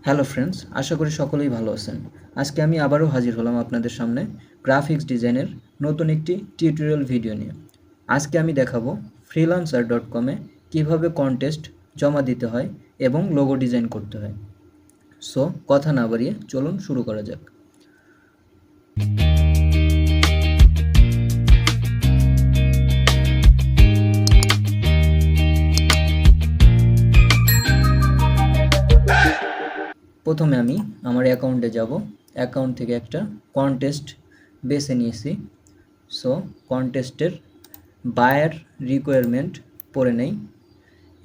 Hello friends, আশা করি সকলেই ভালো আছেন। আজকে আমি আবারও হাজির হলাম আপনাদের সামনে গ্রাফিক্স ডিজাইনের নতুন একটি টিউটোরিয়াল ভিডিও নিয়ে। আজকে আমি দেখাবো freelancer.com-এ কীভাবে কন্টেস্ট জমা দিতে হয় এবং লোগো ডিজাইন করতে হয়। সো কথা না বাড়িয়ে চলুন শুরু করা যাক। প্রথমে আমি আমার অ্যাকাউন্টে যাব। অ্যাকাউন্ট থেকে একটা কন্টেস্ট বেছে নিয়েছি। সো কন্টেস্টের বায়ার রিকোয়ারমেন্ট পড়ে নেই।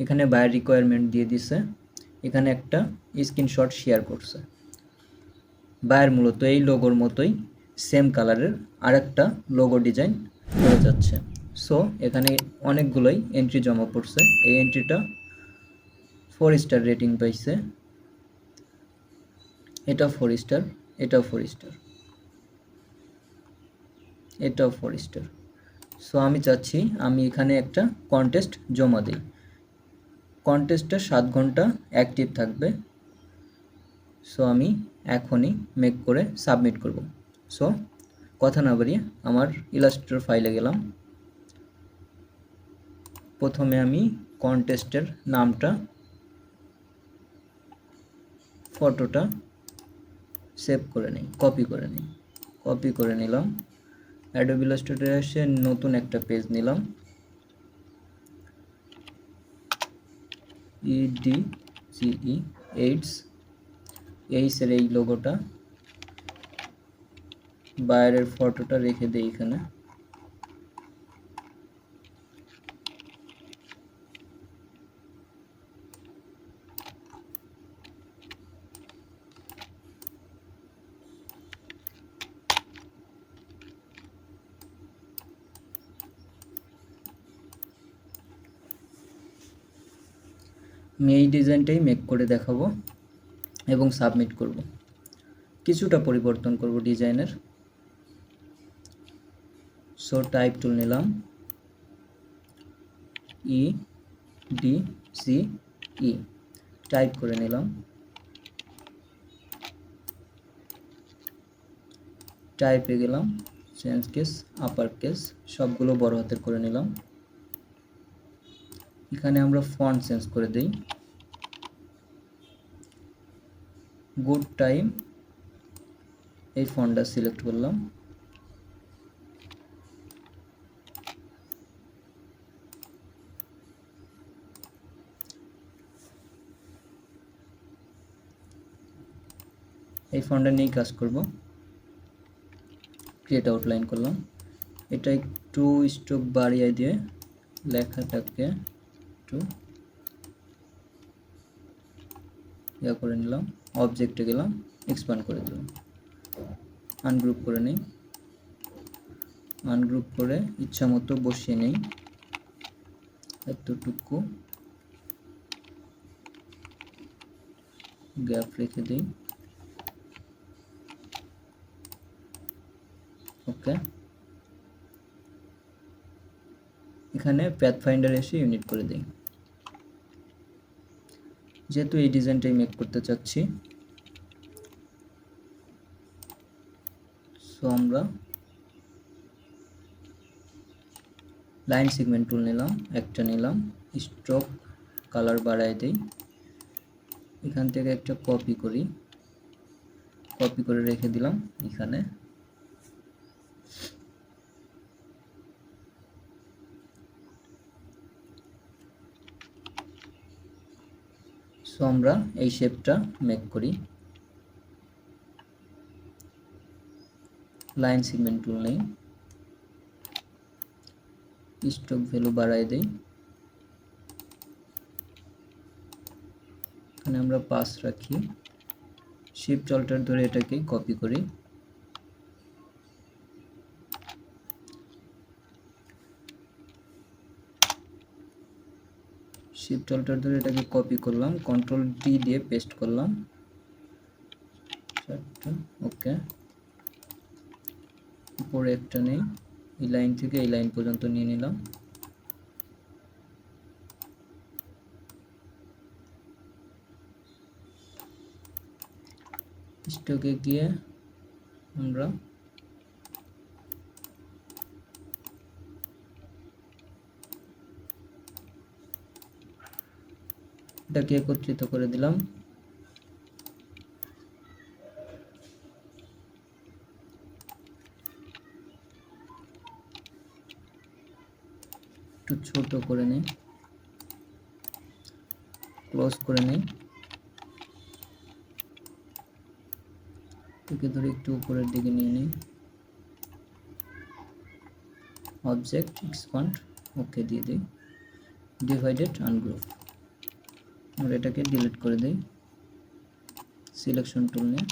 এখানে বায়ার রিকোয়ারমেন্ট দিয়ে দিছে। এখানে একটা স্ক্রিনশট শেয়ার করছে। বায়ার মূলত এই লোগোর মতোই সেম কালারের আরেকটা লোগো ডিজাইন করে যাচ্ছে। সো এখানে অনেকগুলোই এন্ট্রি জমা পড়ছে। এই এন্ট্রিটা 4 স্টার রেটিং পাইছে। এটা 4 স্টার, এটাও 4 স্টার, এটাও 4 স্টার। সো আমি চাচ্ছি আমি এখানে একটা কন্টেস্ট জমা দিই। কন্টেস্টটা 7 ঘন্টা অ্যাক্টিভ থাকবে। সো আমি এখনই মেক করে সাবমিট করব। সো কথা না বাড়িয়ে আমার ইলাস্ট্রেটর ফাইলে গেলাম। প্রথমে আমি কন্টেস্টের নামটা, ফটোটা সেভ করে নিই, কপি করে নিই। কপি করে নিলাম। অ্যাডোবি ইলাস্ট্রেটরে এসে নতুন একটা পেজ নিলাম। EDGE এইডস এর এই লোগোটা, বাইরের ফটোটা রেখে দেই এখানে। আমি এই ডিজাইনটাই মেক করে দেখাবো এবং সাবমিট করব। কিছুটা পরিবর্তন করব ডিজাইনের। সো টাইপ টুল নিলাম, EDCE টাইপ করে নিলাম। টাইপে গেলাম, চেঞ্জ কেস, আপার কেস সবগুলো বড় হাতের করে নিলাম। এখানে আমরা ফন্ট চেঞ্জ করে দেই। গুড টাইম এই ফন্টটা সিলেক্ট করলাম। এই ফন্টটা নিয়েই কাজ করব। ক্রিয়েট আউটলাইন করলাম। এটা একটু স্ট্রোক বাড়িয়ে দিয়ে লেখাটাকে একটু ইয়া করে নিলাম। অবজেক্টে গেলাম, এক্সপ্যান্ড করে দিলাম। আনগ্রুপ করে নেই। আনগ্রুপ করে ইচ্ছা মতো বসিয়ে নেই। এতটুকু গ্যাপ রেখে দিই। ওকে, এখানে প্যাথফাইন্ডার এসে ইউনিট করে দিই। যেহেতু এই ডিজাইনটাই মেক করতে চাচ্ছি, সো আমরা লাইন সেগমেন্ট টুল নিলাম, একটা নিলাম, স্ট্রোক কালার বাড়াই দেই। এখান থেকে একটা কপি করি, কপি করে রেখে দিলাম এখানে। সো আমরা এই শেপটা মেক করি। লাইন সেগমেন্ট টুল নেই, স্ট্রোক ভ্যালু বাড়াই দেই। এখানে আমরা 5 রাখি। শিফট অল্টার ধরে এটাকে কপি করি। শিফট অল্টার ধরে এটাকে কপি করলাম, কন্ট্রোল ডি দিয়ে পেস্ট করলাম। ওকে, উপরে একটা নেই, এই লাইন থেকে এই লাইন পর্যন্ত নিয়ে নিলাম। স্টকে গিয়ে আমরা এটাকে একত্রিত করে দিলাম। একটু ছোট করে নেই, ক্লোজ করে নেই, এটাকে ধরে একটু উপরের দিকে নিয়ে নিই, অবজেক্ট এক্সপান্ড ওকে দিয়ে দিই, ডিভাইডেড আনগ্রুপ। আমরা এটাকে ডিলিট করে দিই, সিলেকশন টুল নিয়ে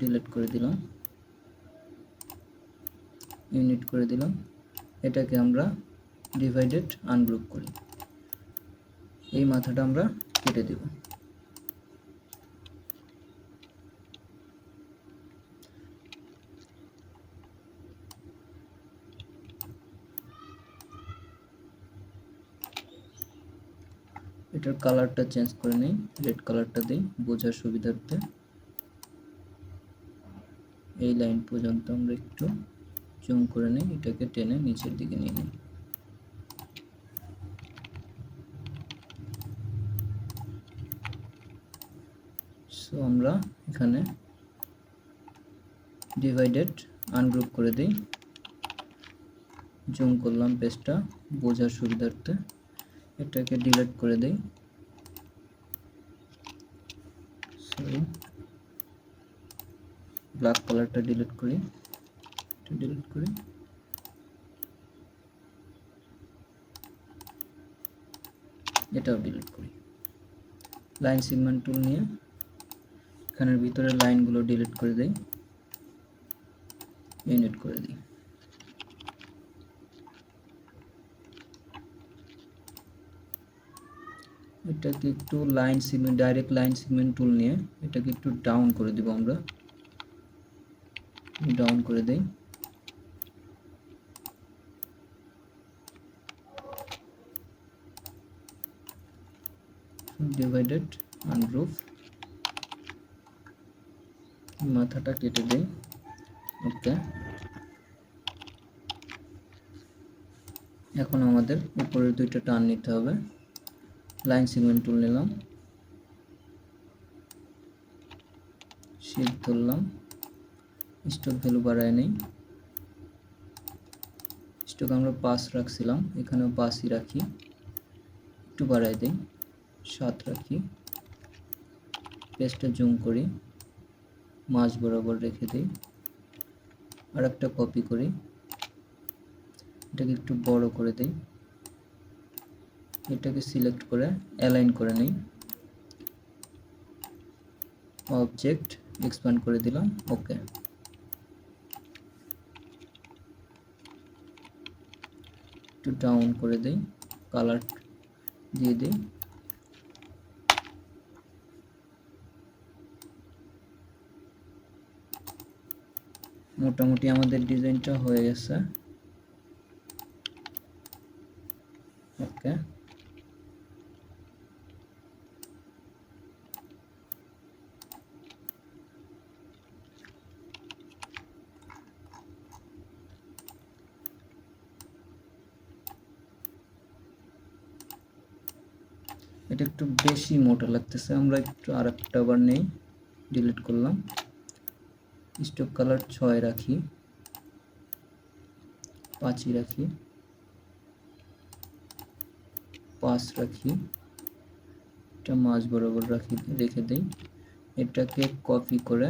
ডিলিট করে দিলাম, ইউনিট করে দিলাম। এটাকে আমরা ডিভাইডেড আনগ্রুপ করি, এই মাথাটা আমরা কেটে দেব। এটার কালারটা চেঞ্জ করে নেই, রেড কালারটা দিই বোঝার সুবিধার্থে। এই লাইন পর্যন্ত আমরা একটু জুম করে নেই, এটাকে টেনে নিচের দিকে নিয়ে নিই। সো আমরা এখানে ডিভাইডেড আনগ্রুপ করে দিই, জুম করলাম পেজটা বোঝার সুবিধার্থে, এটাকে ডিলিট করে দেই, সরি ব্ল্যাক কালারটা ডিলিট করি, ডিলিট করি, এটাও ডিলিট করি। লাইন সেগমেন্ট টুল নিয়ে এখানের ভিতরে লাইনগুলো ডিলিট করে দেই, ইউনিট করে দিই। এটাকে একটু line segment, direct line segment tool নিয়ে এটাকে একটু ডাউন করে দিব, আমরা ডাউন করে দেই। ডিভাইডেড আনগ্রুপ, মাথাটা কেটে দেই, ওকে। এখন আমাদের উপরের দুইটা টান নিতে হবে, লাইন সেগমেন্ট টুল নিলাম, শিফট ধরলাম, স্টক ভ্যালু বাড়ায় নেই, স্টক আমরা 5 রাখছিলাম, এখানেও 5ই রাখি, একটু বাড়ায় দেই, 7 রাখি, পেজটা জুম করি, মাঝ বরাবর রেখে দিই, আর একটা কপি করি, এটাকে একটু বড় করে দেই, এটাকে সিলেক্ট করে অ্যালাইন করে নেই, অবজেক্ট এক্সপ্যান্ড করে দিলাম, ওকে। একটু ডাউন করে দেই, কালার দিয়ে দিই, মোটামুটি আমাদের ডিজাইনটা হয়ে গেছে, ওকে। এটা একটু বেশি মোটা লাগতেছে, আমরা একটু আরেকটা বার নেই, ডিলিট করলাম, স্টক কালার 6 রাখি, 5ই রাখি, 5 রাখি, এটা মাঝ বরাবর রাখি, রেখে দেই, এটাকে কপি করে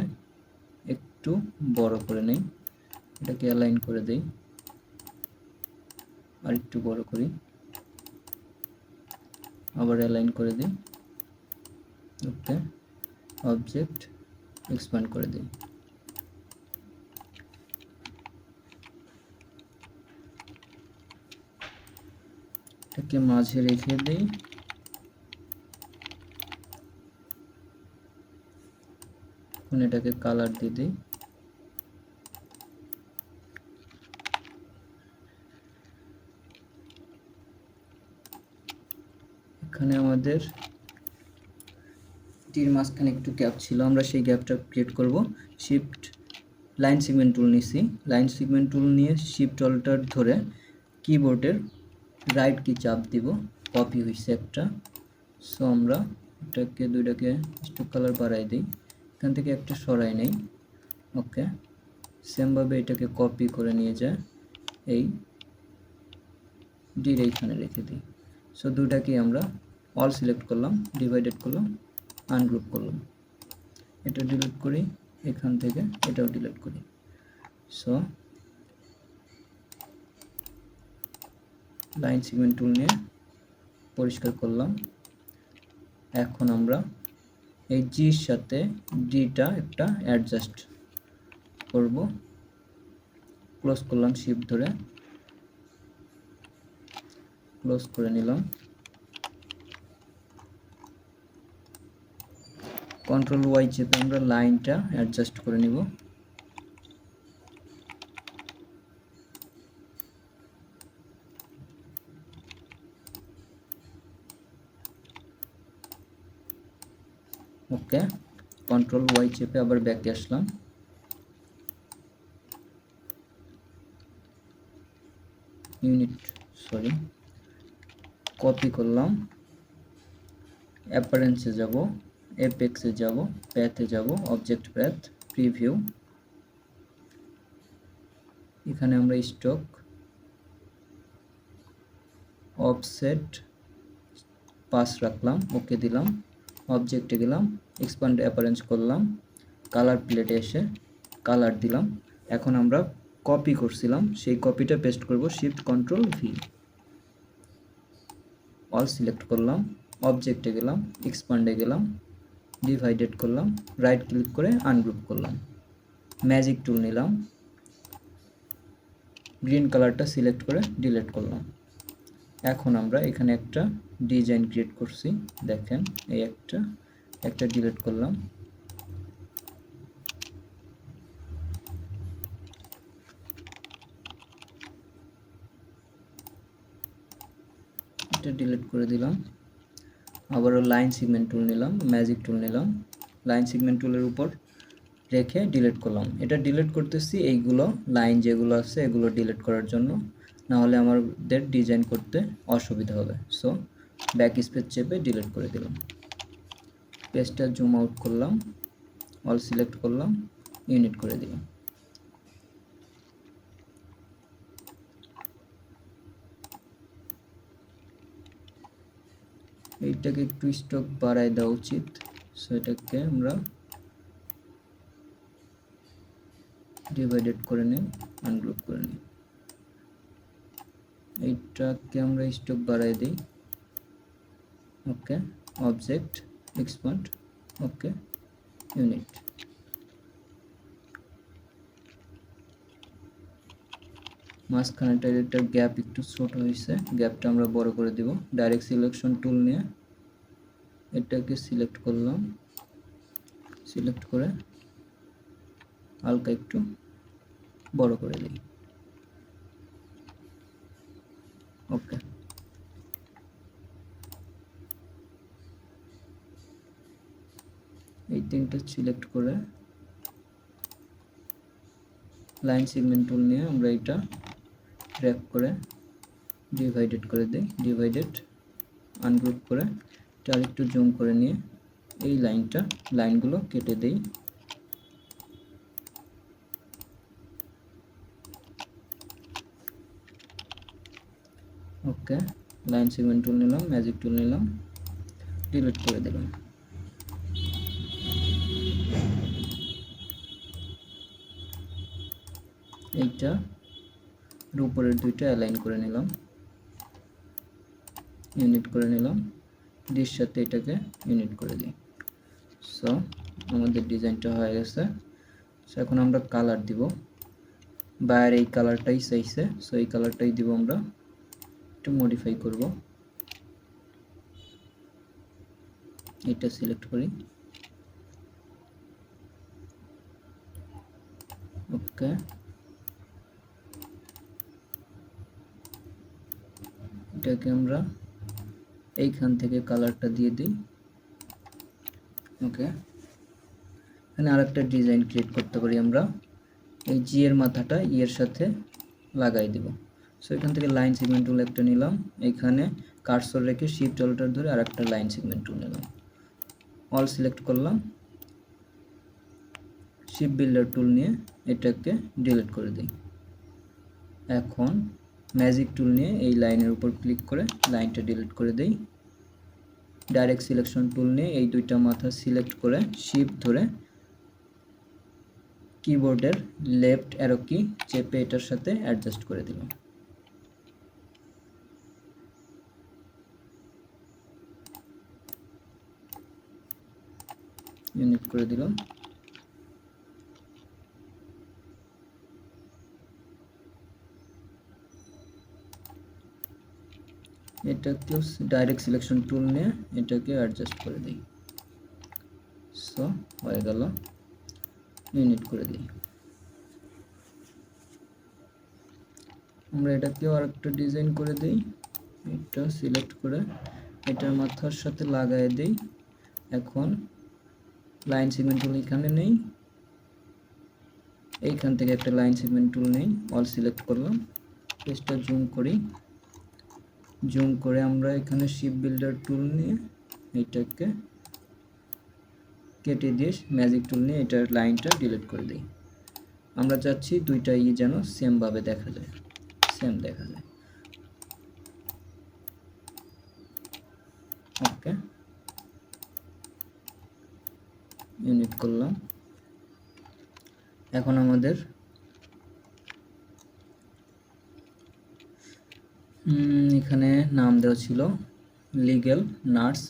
একটু বড় করে নেই, এটাকে অ্যালাইন করে দেই, আর একটু বড় করি, আবার অ্যালাইন করে দিই, ওকে। অবজেক্ট এক্সপ্যান্ড করে দিই, এটাকে মাঝে রেখে দিই, এখন এটাকে কালার দিয়ে দিই, এখানে আমাদের টির মাঝখানে একটু গ্যাপ ছিল, আমরা সেই গ্যাপটা ক্রিয়েট করব। শিফট লাইন সেগমেন্ট টুল নিছি, লাইন সেগমেন্ট টুল নিয়ে শিফট অল্টার ধরে কিবোর্ডের রাইট কি চাপ দিব, কপি হয়েছে একটা। সো আমরা এটাকে দুইটাকে স্ট্রোক কালার বাড়াই দিই, এখান থেকে একটা সরাই নেই। ওকে, সেমভাবে এটাকে কপি করে নিয়ে যায় এই ডির এইখানে রেখে দিই। সো দুটাকে আমরা অল সিলেক্ট করলাম, ডিভাইডেড করলাম, আনগ্রুপ করলাম। এটা ডিলিট করি, এখান থেকে এটাও ডিলিট করি। সো লাইন সেগমেন্ট টুল নিয়ে পরিষ্কার করলাম। এখন আমরা এই জির সাথে ডিটা একটা অ্যাডজাস্ট করব। ক্লোজ করলাম, শিফট ধরে ক্লোজ করে নিলাম। কন্ট্রোল ওয়াই চেপে আমরা লাইনটা অ্যাডজাস্ট করে নিব। ওকে, কন্ট্রোল ওয়াই চেপে আবার ব্যাকে আসলাম। কপি করলাম, অ্যাপারেন্সে যাব, এপেক্সে যাব, প্যাথে যাব, অবজেক্ট প্যাথ, প্রিভিউ। এখানে আমরা স্টক, অফসেট 5 রাখলাম, ওকে দিলাম। অবজেক্টে গেলাম, এক্সপ্যান্ড অ্যাপারেন্স করলাম, কালার প্লেটে এসে কালার দিলাম। এখন আমরা কপি করছিলাম, সেই কপিটা পেস্ট করব। Shift control V, all select করলাম, অবজেক্টে গেলাম, এক্সপ্যান্ডে গেলাম, ডিভাইডেড করলাম, রাইট ক্লিক করে আনগ্রুপ করলাম, ম্যাজিক টুল নিলাম, গ্রিন কালারটা সিলেক্ট করে ডিলিট করলাম। এখন আমরা এখানে একটা ডিজাইন ক্রিয়েট করছি, দেখেন এই একটা ডিলিট করলাম। এটা ডিলিট করে দিলাম। আবারও লাইন সেগমেন্ট টুল নিলাম, ম্যাজিক টুল নিলাম, লাইন সেগমেন্ট টুলের উপর রেখে ডিলিট করলাম। এটা ডিলিট করতেছি এইগুলো লাইন যেগুলো আছে এগুলো ডিলিট করার জন্য, না হলে আমাদের ডিজাইন করতে অসুবিধা হবে। সো ব্যাক স্পেস চেপে ডিলিট করে দিলাম। পেজটা জুম আউট করলাম, অল সিলেক্ট করলাম, ইউনিট করে দিলাম। এইটাকে একটু স্টক বাড়ায় দেওয়া উচিত। সো এটাকে আমরা ডিভাইডেড করে নিই, আনগ্রুপ করে নিই। এইটাকে আমরা স্টক বাড়ায় দিই। ওকে, অবজেক্ট, এক্সপ্যান্ড, ওকে, ইউনিট। মাঝখানেটা এটার গ্যাপ একটু ছোট হয়েছে, গ্যাপটা আমরা বড় করে দিব। ডাইরেক্ট সিলেকশন টুল নিয়ে এটাকে সিলেক্ট করলাম, সিলেক্ট করে হালকা একটু বড় করে দিই। ওকে, এই তিনটা সিলেক্ট করে লাইন সেগমেন্ট টুল নিয়ে আমরা এটা ড্র্যাগ করে ডিভাইডেড করে দিই, ডিভাইডেড, আনগ্রুপ করে এটা আরেকটু জুম করে নিয়ে এই লাইনগুলো কেটে দিই। ওকে, লাইন সেগমেন্ট টুল নিলাম, ম্যাজিক টুল নিলাম, ডিলিট করে দিলাম। এইটা উপরের দুইটা অ্যালাইন করে নিলাম, ইউনিট করে নিলাম, ডির সাথে এটাকে ইউনিট করে দিই। সো আমাদের ডিজাইনটা হয়ে গেছে। সো এখন আমরা কালার দিব, বাইরের এই কালারটাই চাইছে, সো এই কালারটাই দিব। আমরা একটু মডিফাই করব, এটা সিলেক্ট করি। ওকে, এটাকে আমরা এইখান থেকে কালারটা দিয়ে দিই, ওকে, এখানে আরেকটা ডিজাইন ক্রিয়েট করতে পারি আমরা। এই জি এর মাথাটা ই এর সাথে লাগাই দেব। সো এখান থেকে লাইন সেগমেন্ট টুল একটা নিলাম, এখানে কার্সর রেখে শিফট অল্টার ধরে আরেকটা লাইন সেগমেন্ট টুল নিলাম, অল সিলেক্ট করলাম, শিপ বিল্ডার টুল নিয়ে এটাকে ডিলিট করে দিই। এখন ম্যাজিক টুল নিয়ে এই লাইনের উপর ক্লিক করে লাইনটা ডিলিট করে দেই। ডাইরেক্ট সিলেকশন টুল নিয়ে এই দুইটা মাথা সিলেক্ট করে শিফট ধরে কিবোর্ডের লেফট অ্যারো কি চেপে এটার সাথে অ্যাডজাস্ট করে দিলাম। ইউনিট করে দিলাম। এটাকেও ডাইরেক্ট সিলেকশন টুল নিয়ে এটাকে অ্যাডজাস্ট করে দিই। সো হয়ে গেল, ইউনিট করে দিই। আমরা এটাকেও আরেকটা ডিজাইন করে দিই, এটা সিলেক্ট করে এটার মাথার সাথে লাগাই দিই। এখন লাইন সেগমেন্ট টুল এখানে নেই, এইখান থেকে একটা লাইন সেগমেন্ট টুল নেই, অল সিলেক্ট করলাম, পেজটা জুম করি, জুম করে আমরা এখানে শিপ বিল্ডার টুল নিয়ে এটাকে কেটে দিয়ে ম্যাজিক টুল নিয়ে এটার লাইনটা ডিলিট করে দিই। আমরা চাচ্ছি দুইটা যেন সেম ভাবে দেখা যায়, সেম দেখা যায়। ওকে, ইউনিট করলাম। এখন আমাদের এখানে নাম দেওয়া ছিল legal nurse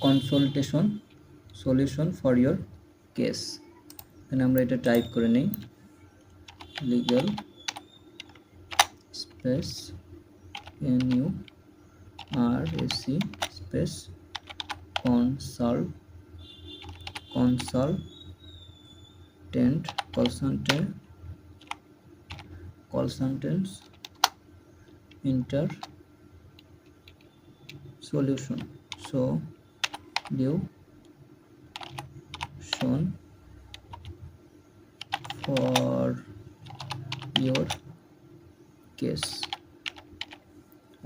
consultation solution for your case. এখানে আমরা এটা টাইপ করে নিই, legal space NURSE space consultants inter solution for your case.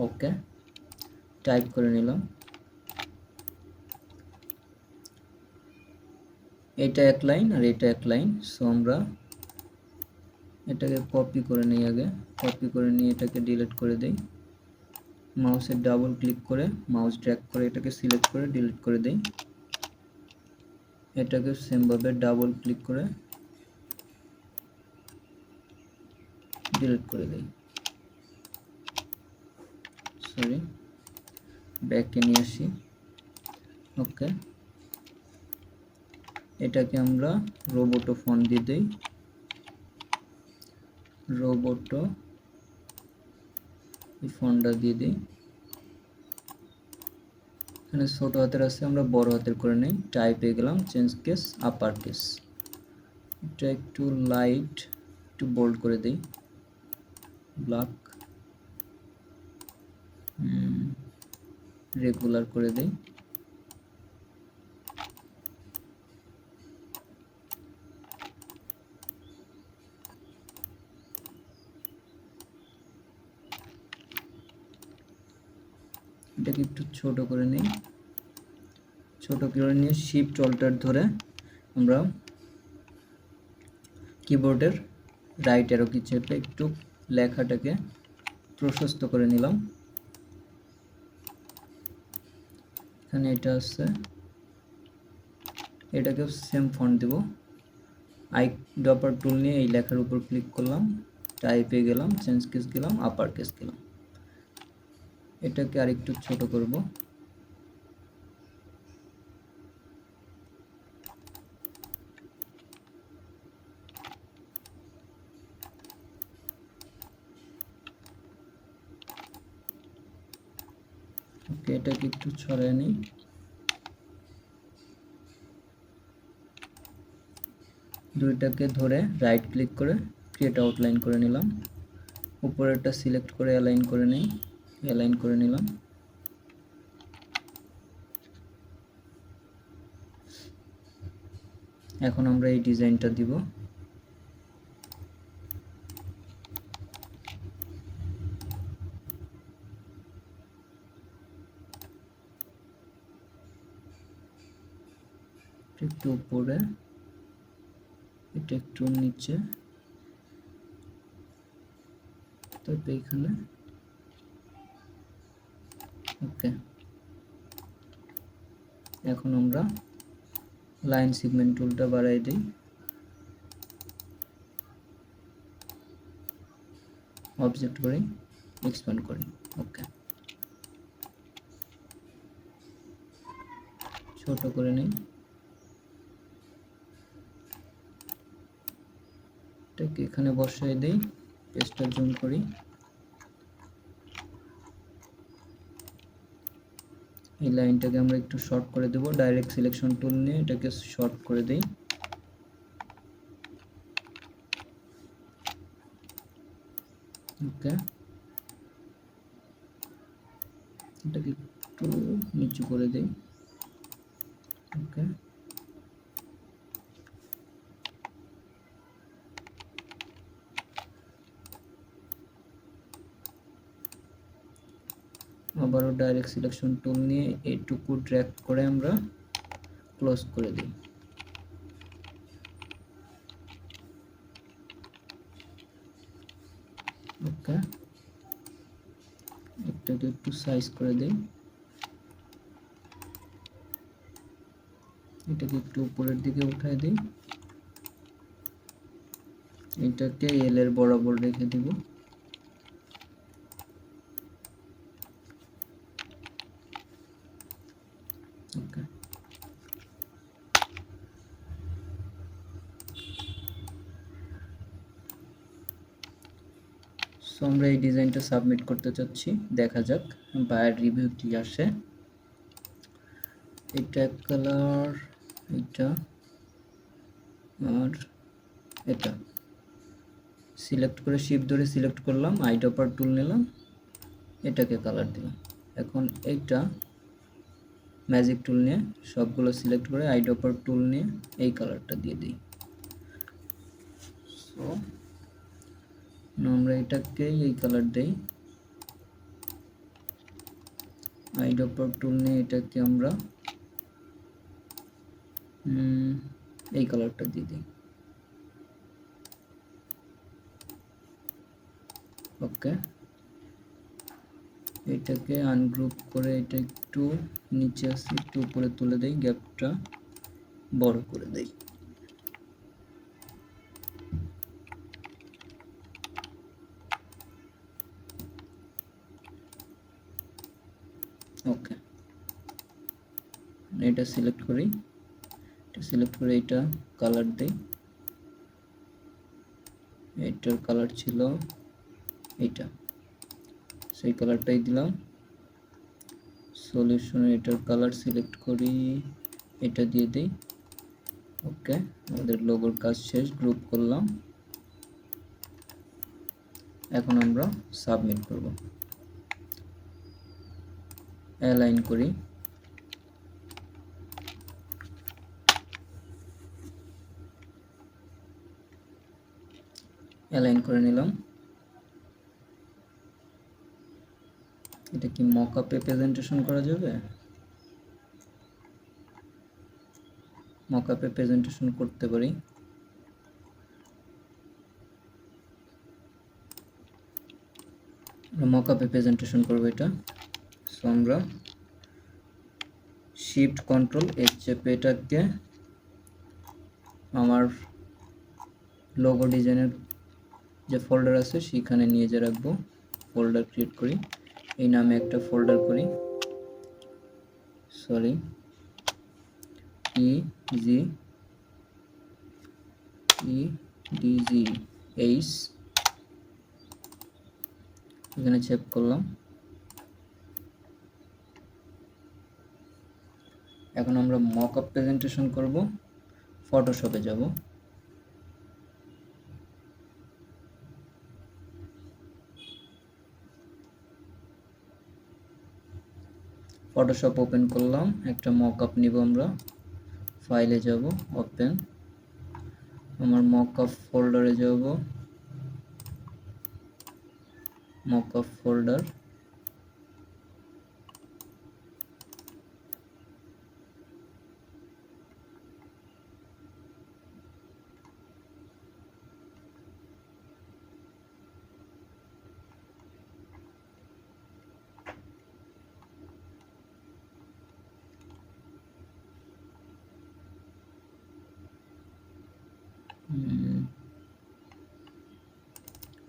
Okay, type করে নিলাম। এটা এক লাইন আর এটা এক লাইন। সো আমরা এটাকে কপি করে নিই, আগে কপি করে নিয়ে এটাকে ডিলিট করে দেই। মাউসের ডাবল ক্লিক করে মাউস ড্র্যাগ করে এটাকে সিলেক্ট করে ডিলিট করে দেই। এটাকে সেমভাবে ডাবল ক্লিক করে ডিলিট করে দেই। সরি, ব্যাকে নিয়ে আসি। ওকে, এটাকে আমরা রোবোটো ফন্ট দিয়ে দেই, রোবোটো এই ফন্টটা দিয়ে দিই। এখানে ছোট হাতের আছে, আমরা বড় হাতের করে নেই। টাইপে গেলাম, চেঞ্জ কেস আপার কেস, এটা একটু লাইট একটু বোল্ড করে দেই, ব্ল্যাক রেগুলার করে দেই। এটাকে একটু ছোট করে নিই, ছোট করে নিয়ে শিফট অল্টার ধরে আমরা কিবোর্ডের রাইট অ্যারো কি চেপে একটু লেখাটাকে প্রশস্ত করে নিলাম। এখানে এটা আছে, এটাকেও same font Dev. I dropper টুল নিয়ে এই লেখার উপর ক্লিক করলাম, টাইপে গেলাম, চেঞ্জ কেস গেলাম, আপার কেস গেলাম। এটাকে আরেকটু ছোট করব। ওকে, এটাকে একটু ছড়ায় নিই। দুইটাকে ধরে রাইট ক্লিক করে ক্রিয়েট আউটলাইন করে নিলাম। উপরেরটা সিলেক্ট করে অ্যালাইন করে নিই, অ্যালাইন করে নিলাম। এখন আমরা এই ডিজাইনটা দিব। একটু উপরে, এটা একটু নিচে, তারপরে এখানে। ওকে, এখন আমরা লাইন সেগমেন্ট টুলটা বাড়াই দিই, অবজেক্ট করি, এক্সপ্যান্ড করি। ওকে, ছোট করে নিই, এটাকে এখানে বসাই দিই, পেজটা জুম করি। এই লাইনটাকে আমরা একটু শর্ট করে দেব, ডাইরেক্ট সিলেকশন টুল নিয়ে এটাকে শর্ট করে দেই। ওকে, এটাকে একটু নিচু করে দেই। ওকে, আবারও ডাইরেক্ট সিলেকশন টুল নিয়ে এইটুকু ড্র্যাগ করে আমরা ক্লোজ করে দিই। ওকে, এটাকে একটু সাইজ করে দিই, এটাকে একটু উপরের দিকে উঠাই দিই, এটাকে এল এর বরাবর রেখে দিব। ওকে, সো আমরা এই ডিজাইনটা সাবমিট করতে চাচ্ছি, দেখা যাক বায়ার রিভিউ কি আসে। এটা কালার, এটা আর এটা সিলেক্ট করে শিফট ধরে সিলেক্ট করলাম, আইড্রপার টুল নিলাম, এটাকে কালার দিলাম। এখন এইটা ম্যাজিক টুল নিয়ে সবগুলো সিলেক্ট করে আইড্রপার টুল নিয়ে এই কালারটা দিয়ে দিই। সো আমরা এটাকে এই কালার দেই, আইড্রপার টুল নিয়ে এটাকে আমরা এই কালারটা দিয়ে দিই। ওকে, এটাকে আনগ্রুপ করে এটা একটু নিচে আসি, একটু উপরে তুলে দেই, গ্যাপটা বড় করে দেই। ওকে, এটা সিলেক্ট করি, এটা সিলেক্ট করে এটা কালার দেই, এটার কালার ছিল এইটা, সেই কালারটাই দিলাম। সলিউশনে এটার কালার সিলেক্ট করি, এটা দিয়ে দিই। ওকে, আমাদের লোগোর কাজ শেষ, গ্রুপ করলাম। এখন আমরা সাবমিট করব, অ্যালাইন করি, অ্যালাইন করে নিলাম। এটা কি মকআপে প্রেজেন্টেশন করা যাবে? মকআপে প্রেজেন্টেশন করতে পারি। মকআপে প্রেজেন্টেশন করব এটা। সো আমরা শিফট কন্ট্রোল এর চেপে এটাকে আমার লোগো ডিজাইনের যে ফোল্ডার আছে সেখানে নিয়ে যে রাখবো, ফোল্ডার ক্রিয়েট করি, এই নামে একটা ফোল্ডার করি, সরি EDGH, এখানে চেক করলাম। এখন আমরা মকআপ প্রেজেন্টেশন করব, ফটোশপে যাব, ফটোশপ ওপেন করলাম, একটা মকআপ নিব, আমরা ফাইলে যাব, ওপেন, আমার মকআপ ফোল্ডারে যাব, মকআপ ফোল্ডার,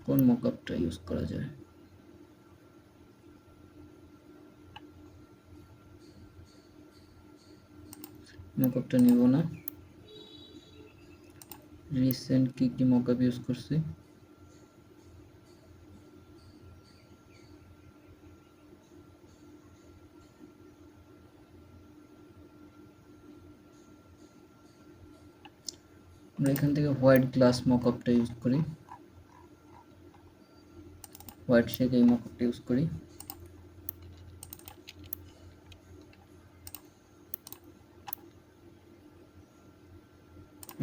কোন মকআপটা ইউজ করা যায়? মকআপটা নিব না, রিসেন্ট কি মকআপ ইউজ করছি আমরা এখান থেকে হোয়াইট গ্লাস মকআপটা ইউজ করি, হোয়াইট শেক এই মকআপটা ইউজ করি।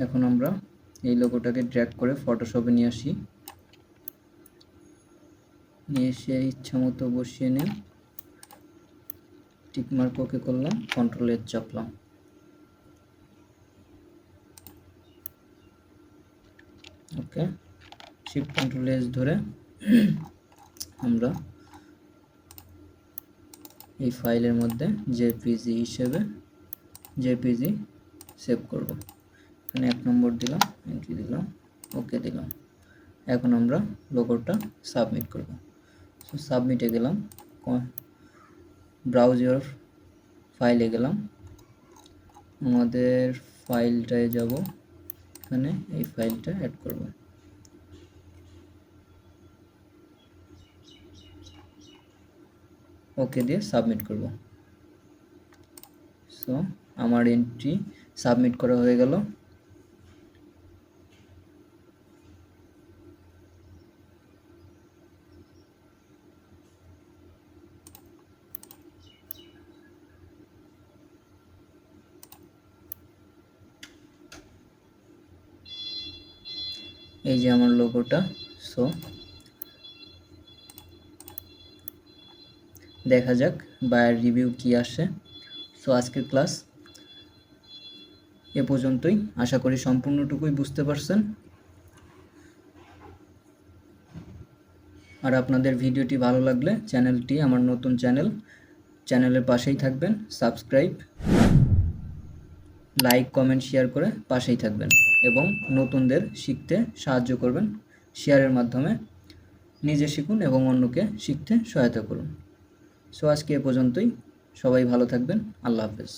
এখন আমরা এই লোগোটাকে ড্র্যাগ করে ফটোশপে নিয়ে আসি, নিয়ে এসে ইচ্ছা মতো বসিয়ে নিয়ে টিকমার্ক ওকে করলাম, কন্ট্রোল এর চাপলাম, ওকে। শিফট কন্ট্রোল এস ধরে আমরা এই ফাইলের মধ্যে জেপিজি হিসেবে জেপিজি সেভ করব। এখানে 1 নম্বর দিলাম, এন্ট্রি দিলাম, ওকে দিলাম। এখন আমরা লোগোটা সাবমিট করব। সো সাবমিটে গেলাম, ব্রাউজ ইওর ফাইলে গেলাম, আমাদের ফাইলটায় যাব, এখানে এই ফাইলটা অ্যাড করব। ওকে দিয়ে সাবমিট করব। সো আমার এন্ট্রি সাবমিট করা হয়ে গেল। এই যে আমার লোগোটা। সো দেখা যাক বায়ার রিভিউ কি আসে। সো আজকের ক্লাস এ পর্যন্তই, আশা করি সম্পূর্ণটুকুই বুঝতে পারছেন। আর আপনাদের ভিডিওটি ভালো লাগলে চ্যানেলটি, আমার নতুন চ্যানেলের পাশেই থাকবেন, সাবস্ক্রাইব, লাইক, কমেন্ট, শেয়ার করে পাশেই থাকবেন এবং নতুনদের শিখতে সাহায্য করবেন। শেয়ারের মাধ্যমে নিজে শিখুন এবং অন্যকে শিখতে সহায়তা করুন। সো আজকে এ পর্যন্তই, সবাই ভালো থাকবেন, আল্লাহ হাফেজ।